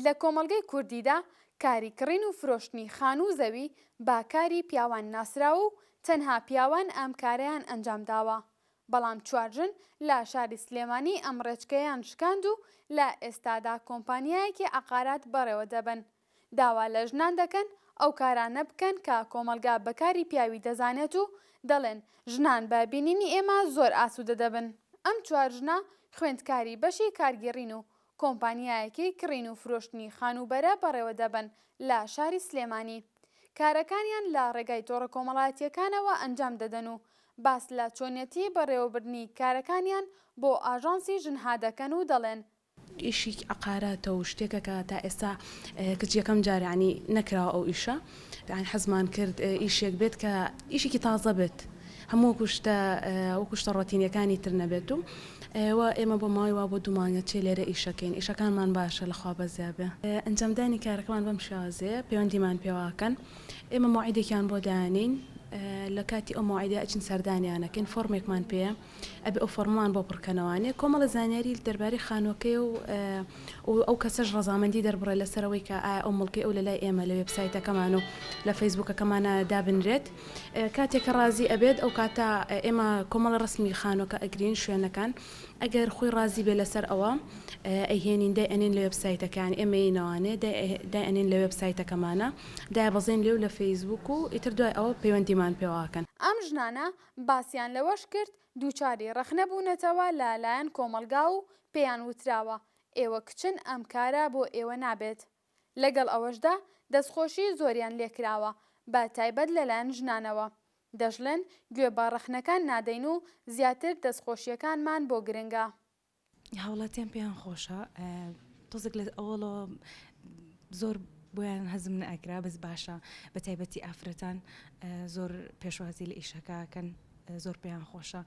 لە کۆمەڵگەی کوردیدا کاری کڕین و فرۆشتنی خان و زەوی با کاری پیاوان ناسراوە و تەنها پیاوان ئەم کارەیان ئەنجام داوە. بەڵام چوارژن لە شاری سلێمانی ئەم ڕێچکەیان شکاند و لە ئێستادا کۆمپانیایەکی عەقارات بەڕێوە دەبن. داوا لە ژنان دەکەن ئەو کارانە بکەن کە کۆمەلگا بەکاری پیاوی دەزانێت و دەڵێن ژنان بە بینینی ئێمە زۆر ئاسوودە دەبن. ئەم چوارژنە خوێندکاری بەشی کارگێڕین و کۆمپانیایەکی کڕین و فرۆشتنی خانوبەرە بەڕێوە دەبن لە شاری سلێمانی. کارەکانیان لە ڕێگای تۆڕە کۆمەڵایەتیەکانەوە ئەنجام دەدەن و باس لە چۆنیەتی بەڕێوەبردنی کارەکانیان بۆ ئاژانسی ژنها دەکەن و دەڵێن ئیشی عەقاراتە و شتێکە کە تا ئێستا کچ یەکەم جار ینی نەکراوە ئەو ئیشە حەزمان کرد ئیشێک بێت کە ئیشێکی تازە بێت هەموو وەکو شتە ڕۆتینیەکانی تر نەبێت و ئێمە بۆ ماوەی وا بۆ دومانگە چێ لێرە ئیشەکەین ئیشەکانمان باشە لەخوا بەزیابێ ئەنجامدانی کارەکەمان بەم شێوازەیە پەیوەندیمان پێواکەن ئێمە موعیدێکیان بۆ دایانین لە کاتی ئەو موعیدە ئەچین سەردانیانەکەین فۆرمێکمان پێەیە ئەبێ ئەو فۆرممان بۆ پڕکەنەوانێ کۆمەڵە زانیاری دەربارەی خانووەکەی و ئەو کەسەش ڕەزامەندی دەربڕێ لەسەرەوەی کە ئایا ئەو مڵکی ئەو لەلای ئێمە لە وێبسایتەکەمان و لە فەیسبووکەکەمانە دابنرێت کاتێککە ڕازی ئەبێت ئەو کاتە ئێمە کۆمەڵە ڕسمی خانووەکە ئەگرین شوێنەکان ئەگەر خۆی ڕازی بێ لەسەر ئەوە ئەیهێنین دای ئەنێن لە وێبسایتەکان ئێمەینەوانێ دای ئەنێن لە وێبسایتەکەمانە دای بەزێن لێو لە فەیسبووک و ئیتر دوای ئەوە پەیوەندیمان پێواکەن. ئەم ژنانە باسییان لەوەش کرد دووچاری ڕەخنەبوونەتەوە لەلایەن کۆمەلگا و پێیان وتراوە ئێوە کچن ئەم کارە بۆ ئێوە نابێت. لەگەڵ ئەوەشدا دەستخۆشی زۆریان لێکراوە بە تایبەت لەلایەن ژنانەوە. دەژڵێن گوێ بە ڕەخنەکان نادەین و زیاتر دەستخۆشیەکانمان بۆ گرنگە. هاوڵاتیان پێیان خۆشە تۆزێک لە ئەوڵەوە زۆر بۆیان هەزم نەئەکرا بەس باشە بە تایبەتی ئافرەتان زۆر پێشوازی لە ئیشەکەکەن زۆر پێیان خۆشە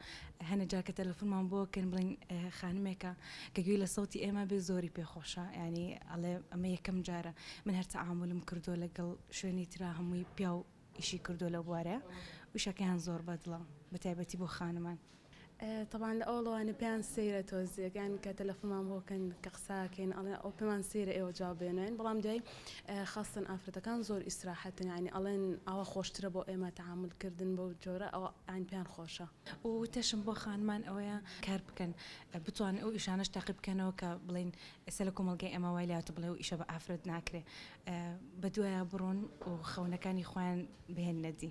هەنە جارکە تەلەفۆنمان بۆکەن بڵین خانمێکە کە گوێی لە سەوتی ئێمە بێ زۆری پێخۆشە ینی ئەڵێ ئەمە یەکەم جارە من هەر تەعاملم کردو لەگەڵ شوێنی ترا هەمووی پیا و ئیشی کردو لە بوارە وشەکەیان زۆر بەدڵە بە تایبەتی بۆ خانمان. طبعا لە ئەوڵەوانە پێیان سەیرە تۆزیەکان کە تەلەفۆنمان بۆکەن کە قساکەین ئەڵێ ئەو پێمان سەیرە ئێوە جواب بێنێن بەڵام دوای خاستن ئافرەتەکان زۆر ئیسراحەتن ینی ئەڵێن ئەوە خۆشترە بۆ ئێمە تەعاملکردن بەو جۆرە ئەوە ئاین پێیان خۆشە و تەشم بۆ خانمان ئەوەیە کار بکەن بتوان ئەو ئیشانەش تاقی بکەنەوە کە بڵین ئێستا لە کۆمەڵگەی ئێمە وای لاتە بڵێ و ئیشە بە ئافرەت ناکرێ بە دوایە بڕۆن و خەونەکانی خۆیان بهێن نەدی.